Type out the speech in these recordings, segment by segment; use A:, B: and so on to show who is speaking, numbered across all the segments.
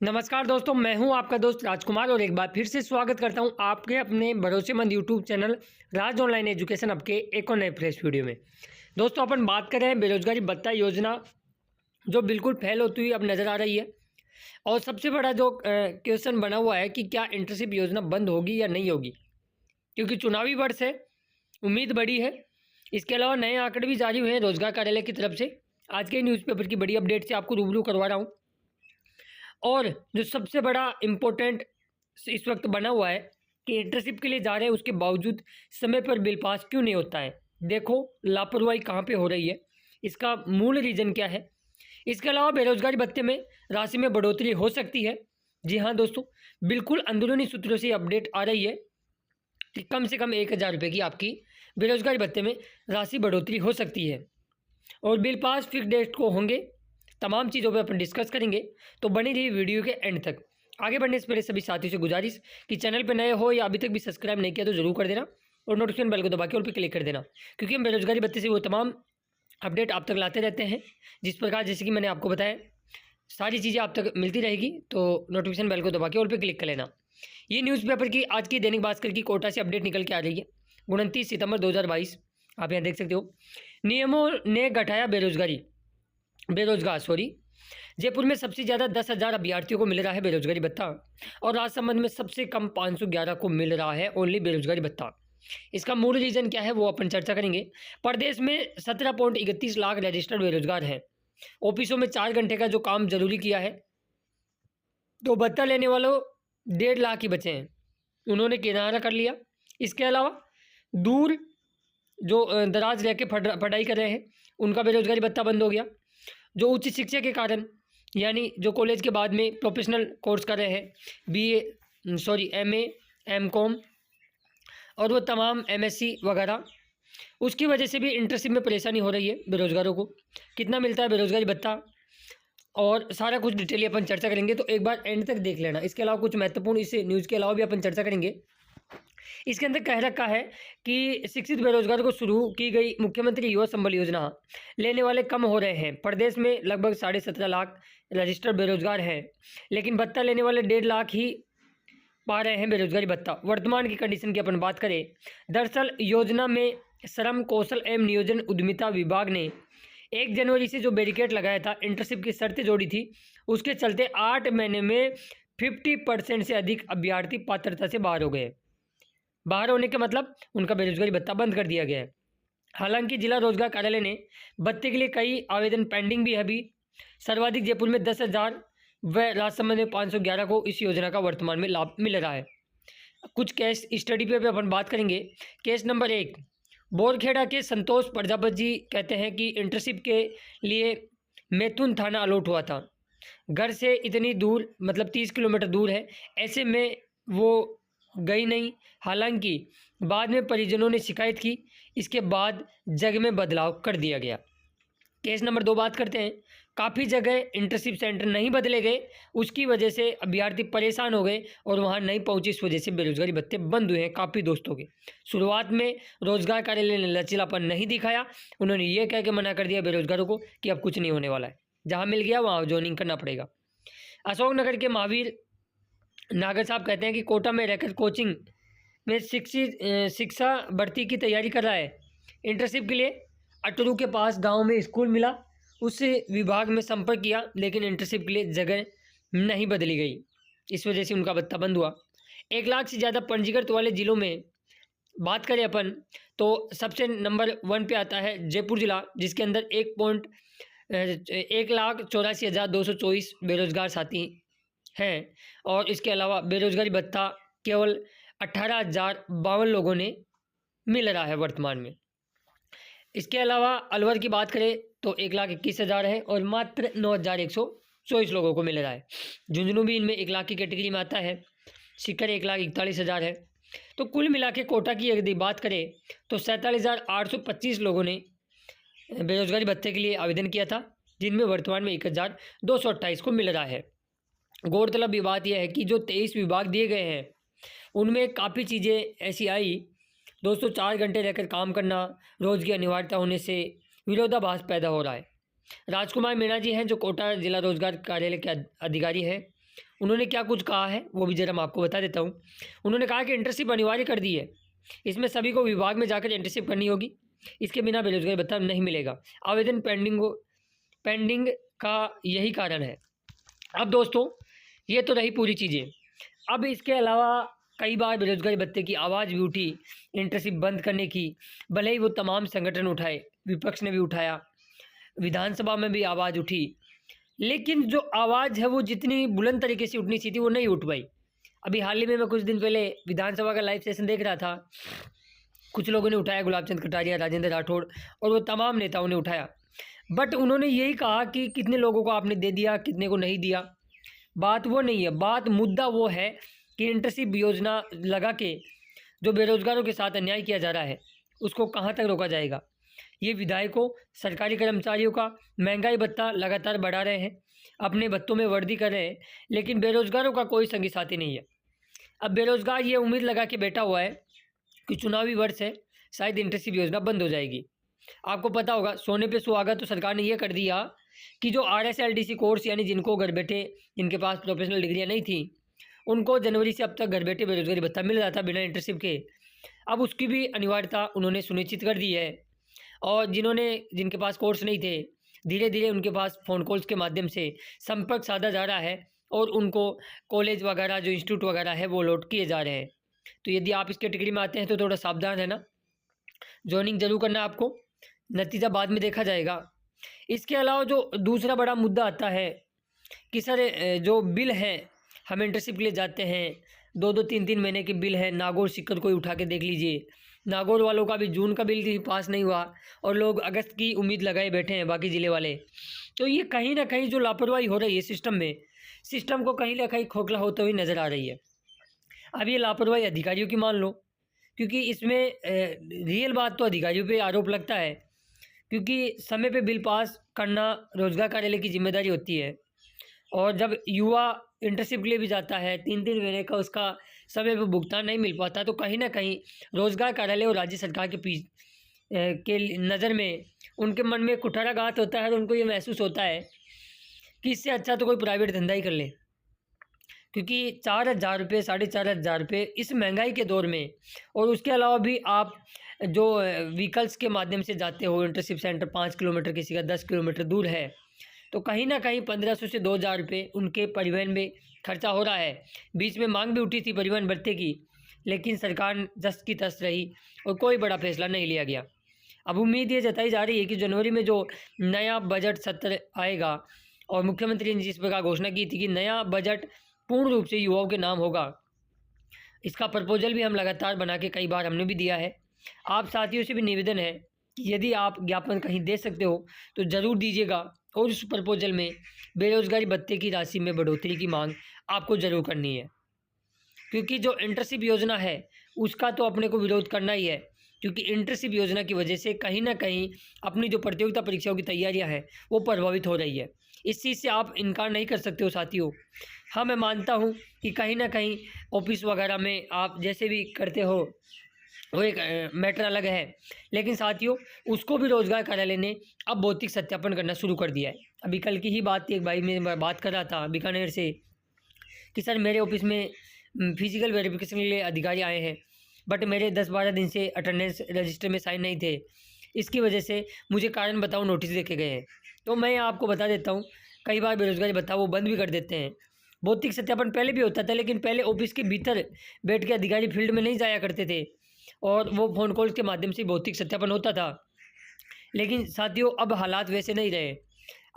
A: नमस्कार दोस्तों, मैं हूं आपका दोस्त राजकुमार और एक बार फिर से स्वागत करता हूं आपके अपने भरोसेमंद यूट्यूब चैनल राज ऑनलाइन एजुकेशन आपके एक और नए फ्रेश वीडियो में। दोस्तों, अपन बात कर रहे हैं बेरोजगारी भत्ता योजना जो बिल्कुल फेल होती हुई अब नज़र आ रही है। और सबसे बड़ा जो क्वेश्चन बना हुआ है कि क्या इंटर्नशिप योजना बंद होगी या नहीं होगी, क्योंकि चुनावी वर्ष है, उम्मीद बड़ी है। इसके अलावा नए आंकड़े भी जारी हुए हैं रोजगार कार्यालय की तरफ से। आज के न्यूज़पेपर की बड़ी अपडेट से आपको रूबरू करवा रहा हूँ। और जो सबसे बड़ा इम्पोर्टेंट इस वक्त बना हुआ है कि इंटर्नशिप के लिए जा रहे हैं, उसके बावजूद समय पर बिल पास क्यों नहीं होता है। देखो लापरवाही कहाँ पे हो रही है, इसका मूल रीज़न क्या है। इसके अलावा बेरोजगारी भत्ते में राशि में बढ़ोतरी हो सकती है। जी हाँ दोस्तों, बिल्कुल अंदरूनी सूत्रों से अपडेट आ रही है कि कम से कम 1,000 रुपये की आपकी बेरोजगारी भत्ते में राशि बढ़ोतरी हो सकती है। और बिल पास फिक्स डेट को होंगे। तमाम चीज़ों पर अपन डिस्कस करेंगे, तो बनी रही वीडियो के एंड तक। आगे बढ़ने से पहले सभी साथियों से गुजारिश कि चैनल पर नए हो या अभी तक भी सब्सक्राइब नहीं किया तो जरूर कर देना और नोटिफिकेशन बेल को दबा के और पे क्लिक कर देना, क्योंकि हम बेरोजगारी भत्ते से वो तमाम अपडेट आप तक लाते रहते हैं। जिस प्रकार जैसे कि मैंने आपको बताया, सारी चीज़ें आप तक मिलती रहेगी, तो नोटिफिकेशन बेल को दबा के और पे क्लिक कर लेना। ये न्यूज़पेपर की आज की दैनिक भास्कर की कोटा से अपडेट निकल के आ रही है 29 सितंबर 2022। आप यहाँ देख सकते हो, नियमों ने घटाया बेरोजगार। जयपुर में सबसे ज़्यादा 10,000 अभ्यर्थियों को मिल रहा है बेरोजगारी भत्ता और राजसमंद में सबसे कम 511 को मिल रहा है ओनली बेरोजगारी भत्ता। इसका मूल रीज़न क्या है वो अपन चर्चा करेंगे। प्रदेश में 17.31 लाख रजिस्टर्ड बेरोजगार हैं। ऑफिसों में 4 घंटे का जो काम जरूरी किया है, तो भत्ता लेने वालों 1.5 लाख ही बचे हैं, उन्होंने किनारा कर लिया। इसके अलावा दूर जो दराज रह के पढ़ाई कर रहे हैं, उनका बेरोजगारी भत्ता बंद हो गया। जो उच्च शिक्षा के कारण यानी जो कॉलेज के बाद में प्रोफेशनल कोर्स कर रहे हैं, MA, MCOM और वो तमाम MSc वगैरह, उसकी वजह से भी इंटर्नशिप में परेशानी हो रही है बेरोजगारों को। कितना मिलता है बेरोजगारी भत्ता और सारा कुछ डिटेली अपन चर्चा करेंगे, तो एक बार एंड तक देख लेना। इसके अलावा कुछ महत्वपूर्ण इस न्यूज़ के अलावा भी अपन चर्चा करेंगे। इसके अंदर कह रखा है कि शिक्षित बेरोजगार को शुरू की गई मुख्यमंत्री युवा संबल योजना लेने वाले कम हो रहे हैं। प्रदेश में लगभग 17.5 लाख रजिस्टर्ड बेरोजगार हैं, लेकिन भत्ता लेने वाले 1.5 लाख ही पा रहे हैं बेरोजगारी भत्ता। वर्तमान की कंडीशन की अपन बात करें, दरअसल योजना में श्रम कौशल एवं नियोजन उद्यमिता विभाग ने 1 जनवरी से जो बैरिकेड लगाया था, इंटर्नशिप की शर्तें जोड़ी थी, उसके चलते 8 महीने में 50% से अधिक अभ्यर्थी पात्रता से बाहर हो गए। बाहर होने का मतलब उनका बेरोजगारी भत्ता बंद कर दिया गया है। हालांकि जिला रोजगार कार्यालय ने भत्ते के लिए कई आवेदन पेंडिंग भी है अभी। सर्वाधिक जयपुर में 10,000 व राजसमंद में 511 को इस योजना का वर्तमान में लाभ मिल रहा है। कुछ केस स्टडी पे अपन बात करेंगे। केस नंबर 1, बोरखेड़ा के संतोष प्रजापति जी कहते हैं कि इंटर्नशिप के लिए मैथुन थाना अलॉट हुआ था। घर से इतनी दूर, मतलब 30 किलोमीटर दूर है, ऐसे में वो गई नहीं। हालांकि बाद में परिजनों ने शिकायत की, इसके बाद जगह में बदलाव कर दिया गया। केस नंबर 2 बात करते हैं। काफ़ी जगह इंटर्नशिप सेंटर नहीं बदले गए, उसकी वजह से अभ्यर्थी परेशान हो गए और वहां नहीं पहुंचे। इस वजह से बेरोजगारी भत्ते बंद हुए हैं काफ़ी दोस्तों के। शुरुआत में रोजगार कार्यालय ने लचीलापन नहीं दिखाया, उन्होंने ये कह के मना कर दिया बेरोजगारों को कि अब कुछ नहीं होने वाला है, जहाँ मिल गया वहाँ ज्वाइनिंग करना पड़ेगा। अशोकनगर के महावीर नागर साहब कहते हैं कि कोटा में रहकर कोचिंग में शिक्षा भर्ती की तैयारी कर रहा है। इंटर्नशिप के लिए अटरू के पास गांव में स्कूल मिला, उस विभाग में संपर्क किया, लेकिन इंटर्नशिप के लिए जगह नहीं बदली गई। इस वजह से उनका भत्ता बंद हुआ। 1 लाख से ज़्यादा पंजीकृत वाले ज़िलों में बात करें अपन, तो सबसे नंबर 1 पे आता है जयपुर ज़िला, जिसके अंदर 1,84,224 बेरोजगार साथी हैं। और इसके अलावा बेरोजगारी भत्ता केवल 18,052 लोगों ने मिल रहा है वर्तमान में। इसके अलावा अलवर की बात करें तो 1,21,000 है और मात्र 9,124 लोगों को मिल रहा है। झुंझुनू भी इनमें 1 लाख की कैटेगरी में आता है। सीकर 1,41,000 है। तो कुल मिला के कोटा की यदि बात करें तो 47,825 लोगों ने बेरोजगारी भत्ते के लिए आवेदन किया था, जिनमें वर्तमान में 1,228 को मिल रहा है। गौरतलब ये बात यह है कि जो 23 विभाग दिए गए हैं, उनमें काफ़ी चीज़ें ऐसी आई दोस्तों। 4 घंटे रहकर काम करना, रोज़ की अनिवार्यता होने से विरोधाभास पैदा हो रहा है। राजकुमार मीणा जी हैं जो कोटा जिला रोजगार कार्यालय के अधिकारी हैं। उन्होंने क्या कुछ कहा है वो भी ज़रा मैं आपको बता देता हूँ। उन्होंने कहा कि इंटर्नशिप अनिवार्य कर दी है, इसमें सभी को विभाग में जाकर इंटर्नशिप करनी होगी, इसके बिना बेरोजगारी भत्ता नहीं मिलेगा। आवेदन पेंडिंग का यही कारण है। अब दोस्तों ये तो रही पूरी चीज़ें। अब इसके अलावा कई बार बेरोजगारी भत्ते की आवाज़ भी उठी इंटर्नशिप बंद करने की, भले ही वो तमाम संगठन उठाए, विपक्ष ने भी उठाया, विधानसभा में भी आवाज़ उठी, लेकिन जो आवाज़ है वो जितनी बुलंद तरीके से उठनी चाहिए थी वो नहीं उठ पाई। अभी हाल ही में मैं कुछ दिन पहले विधानसभा का लाइव सेशन देख रहा था, कुछ लोगों ने उठाया, गुलाब चंद कटारिया, राजेंद्र राठौड़ और वो तमाम नेताओं ने उठाया, बट उन्होंने यही कहा कि कितने लोगों को आपने दे दिया, कितने को नहीं दिया। बात वो नहीं है, बात मुद्दा वो है कि इंटर्नशिप योजना लगा के जो बेरोजगारों के साथ अन्याय किया जा रहा है उसको कहाँ तक रोका जाएगा। ये विधायकों, सरकारी कर्मचारियों का महंगाई भत्ता लगातार बढ़ा रहे हैं, अपने भत्तों में वृद्धि कर रहे हैं, लेकिन बेरोजगारों का कोई संगी साथी नहीं है। अब बेरोजगार ये उम्मीद लगा के बैठा हुआ है कि चुनावी वर्ष है, शायद इंटर्नशिप योजना बंद हो जाएगी। आपको पता होगा, सोने पे सुहागा तो सरकार ने ये कर दिया कि जो RSLDC कोर्स यानी जिनको घर बैठे, जिनके पास प्रोफेशनल डिग्रियाँ नहीं थी, उनको जनवरी से अब तक घर बैठे बेरोजगारी भत्ता मिल रहा था बिना इंटर्नशिप के। अब उसकी भी अनिवार्यता उन्होंने सुनिश्चित कर दी है, और जिनके पास कोर्स नहीं थे, धीरे धीरे उनके पास फ़ोन कॉल्स के माध्यम से संपर्क साधा जा रहा है और उनको कॉलेज वगैरह जो इंस्टीट्यूट वगैरह है वो अलॉट किए जा रहे हैं। तो यदि आप इस कैटेगरी में आते हैं तो थोड़ा सावधान रहना, जॉइनिंग जरूर करना आपको, नतीजा बाद में देखा जाएगा। इसके अलावा जो दूसरा बड़ा मुद्दा आता है कि सर जो बिल है, हम इंटर्नशिप के लिए जाते हैं, 2-2 3-3 महीने के बिल है, नागौर सीकर कोई उठा के देख लीजिए, नागौर वालों का भी जून का बिल ही पास नहीं हुआ और लोग अगस्त की उम्मीद लगाए बैठे हैं बाकी ज़िले वाले। तो ये कहीं ना कहीं जो लापरवाही हो रही है सिस्टम में, सिस्टम को कहीं ना कहीं खोखला होते हुए नज़र आ रही है। अब ये लापरवाही अधिकारियों की मान लो, क्योंकि इसमें रियल बात तो अधिकारियों पे आरोप लगता है, क्योंकि समय पे बिल पास करना रोजगार कार्यालय की जिम्मेदारी होती है, और जब युवा इंटर्नशिप के लिए भी जाता है, 3-3 महीने का उसका समय पे भुगतान नहीं मिल पाता, तो कहीं ना कहीं रोजगार कार्यालय और राज्य सरकार के नज़र में उनके मन में कुठाराघात होता है और उनको ये महसूस होता है कि इससे अच्छा तो कोई प्राइवेट धंधा ही कर ले, क्योंकि 4,000 रुपये, 4,500 रुपये इस महंगाई के दौर में, और उसके अलावा भी आप जो व्हीकल्स के माध्यम से जाते हो, इंटर्नशिप सेंटर 5 किलोमीटर, किसी का 10 किलोमीटर दूर है, तो कहीं ना कहीं 1500 से 2,000 रुपये उनके परिवहन में खर्चा हो रहा है। बीच में मांग भी उठी थी परिवहन भत्ते की, लेकिन सरकार जस की तस रही और कोई बड़ा फैसला नहीं लिया गया। अब उम्मीद ये जताई जा रही है कि जनवरी में जो नया बजट सत्र आएगा, और मुख्यमंत्री ने जिस प्रकार घोषणा की थी कि नया बजट पूर्ण रूप से युवाओं के नाम होगा, इसका प्रपोजल भी हम लगातार बना के कई बार हमने भी दिया है। आप साथियों से भी निवेदन है कि यदि आप ज्ञापन कहीं दे सकते हो तो ज़रूर दीजिएगा, और उस प्रपोजल में बेरोजगारी भत्ते की राशि में बढ़ोतरी की मांग आपको ज़रूर करनी है, क्योंकि जो इंटर्नशिप योजना है उसका तो अपने को विरोध करना ही है, क्योंकि इंटर्नशिप योजना की वजह से कहीं ना कहीं अपनी जो प्रतियोगिता परीक्षाओं की तैयारियां हैं वो प्रभावित हो रही है। इस चीज़ से आप इनकार नहीं कर सकते हो साथियों। हाँ, मैं मानता हूँ कि कहीं ना कहीं ऑफिस वगैरह में आप जैसे भी करते हो वो एक मैटर अलग है, लेकिन साथियों उसको भी रोजगार कार्यालय ने अब भौतिक सत्यापन करना शुरू कर दिया है। अभी कल की ही बात थी, एक भाई मैं बात कर रहा था बीकानेर से कि सर मेरे ऑफिस में फिजिकल वेरिफिकेशन के लिए अधिकारी आए हैं, बट मेरे 10-12 दिन से अटेंडेंस रजिस्टर में साइन नहीं थे, इसकी वजह से मुझे कारण बताओ नोटिस देके गए हैं। तो मैं आपको बता देता हूँ, कई बार बेरोजगारी भत्ता वो बंद भी कर देते हैं। भौतिक सत्यापन पहले भी होता था, लेकिन पहले ऑफिस के भीतर बैठ के अधिकारी फील्ड में नहीं जाया करते थे, और वो फ़ोन कॉल्स के माध्यम से भौतिक सत्यापन होता था। लेकिन साथियों अब हालात वैसे नहीं रहे।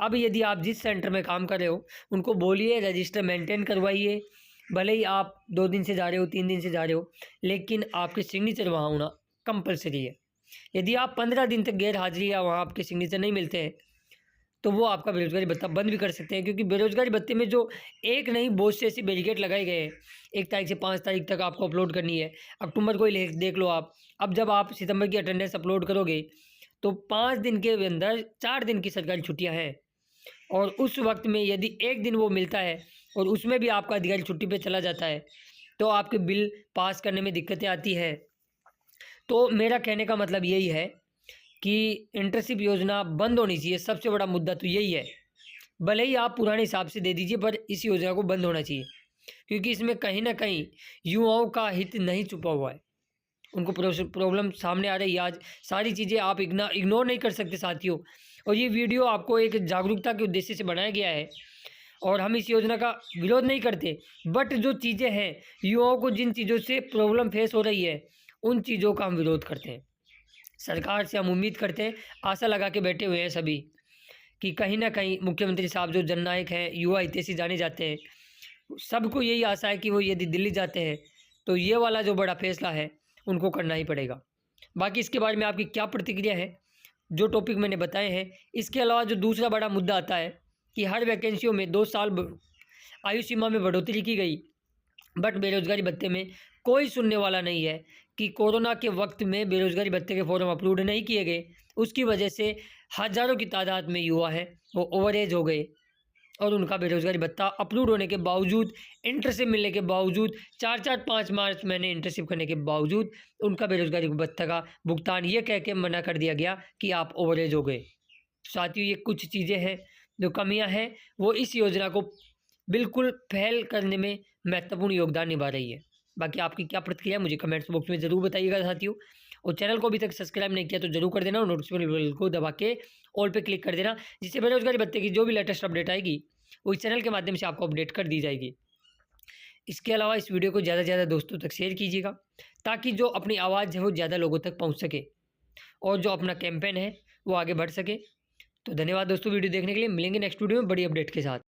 A: अब यदि आप जिस सेंटर में काम कर रहे हो उनको बोलिए रजिस्टर मेंटेन करवाइए, भले ही आप 2 दिन से जा रहे हो, 3 दिन से जा रहे हो, लेकिन आपके सिग्नेचर वहाँ होना कंपलसरी है। यदि आप 15 दिन तक गैर हाजिरी या वहाँ आपके सिग्नेचर नहीं मिलते हैं तो वो आपका बेरोजगारी भत्ता बंद भी कर सकते हैं, क्योंकि बेरोजगारी भत्ते में जो एक नहीं बहुत से ऐसे बैरिकेड लगाए गए हैं। 1 तारीख से 5 तारीख तक आपको अपलोड करनी है, अक्टूबर को ही देख लो आप। अब जब आप सितंबर की अटेंडेंस अपलोड करोगे तो 5 दिन के अंदर 4 दिन की सरकारी छुट्टियां हैं, और उस वक्त में यदि 1 दिन वो मिलता है और उसमें भी आपका अधिकारी छुट्टी पे चला जाता है तो आपके बिल पास करने में दिक्कतें आती है। तो मेरा कहने का मतलब यही है कि इंटर्नशिप योजना बंद होनी चाहिए, सबसे बड़ा मुद्दा तो यही है। भले ही आप पुराने हिसाब से दे दीजिए, पर इस योजना को बंद होना चाहिए, क्योंकि इसमें कहीं न कहीं युवाओं का हित नहीं छुपा हुआ है। उनको प्रॉब्लम सामने आ रही है आज, सारी चीज़ें आप इग्नोर नहीं कर सकते साथियों। और ये वीडियो आपको एक जागरूकता के उद्देश्य से बनाया गया है, और हम इस योजना का विरोध नहीं करते, बट जो चीज़ें हैं, युवाओं को जिन चीज़ों से प्रॉब्लम फेस हो रही है, उन चीज़ों का हम विरोध करते हैं। सरकार से हम उम्मीद करते हैं, आशा लगा के बैठे हुए हैं सभी, कि कहीं न कहीं मुख्यमंत्री साहब जो जननायक हैं, युवा हितैषी जाने जाते हैं, सबको यही आशा है कि वो यदि दिल्ली जाते हैं, तो ये वाला जो बड़ा फैसला है, उनको करना ही पड़ेगा। बाकी इसके बारे में आपकी क्या प्रतिक्रिया है, जो टॉपिक मैंने बताए हैं? इसके अलावा जो दूसरा बड़ा मुद्दा आता है कि हर वैकेंसियों में 2 साल आयु सीमा में बढ़ोतरी की गई, बट बेरोज़गारी भत्ते में कोई सुनने वाला नहीं है कि कोरोना के वक्त में बेरोज़गारी भत्ते के फॉर्म अप्रूव्ड नहीं किए गए। उसकी वजह से हज़ारों की तादाद में युवा हैं, वो ओवर एज हो गए, और उनका बेरोज़गारी भत्ता अप्रूव्ड होने के बावजूद, इंटर्नशिप मिलने के बावजूद, 4-4 5-5 महीने इंटर्नशिप करने के बावजूद, उनका बेरोज़गारी भत्ता का भुगतान ये कह के मना कर दिया गया कि आप ओवर एज हो गए। साथियों, ये कुछ चीज़ें हैं, जो कमियाँ हैं, वो इस योजना को बिल्कुल फेल करने में महत्वपूर्ण योगदान निभा रही है। बाकी आपकी क्या प्रतिक्रिया है, मुझे कमेंट्स बॉक्स में ज़रूर बताइएगा साथियों। और चैनल को अभी तक सब्सक्राइब नहीं किया तो ज़रूर कर देना, और नोटिफिकेशन बेल को दबा के ऑल पे क्लिक कर देना, जिससे बेरोज़गारी भत्ते की जो भी लेटेस्ट अपडेट आएगी, वो इस चैनल के माध्यम से आपको अपडेट कर दी जाएगी। इसके अलावा इस वीडियो को ज़्यादा से ज़्यादा दोस्तों तक शेयर कीजिएगा, ताकि जो अपनी आवाज़ है वो ज़्यादा लोगों तक पहुँच सके, और जो अपना कैंपेन है वो आगे बढ़ सके। तो धन्यवाद दोस्तों वीडियो देखने के लिए। मिलेंगे नेक्स्ट वीडियो में बड़ी अपडेट के साथ।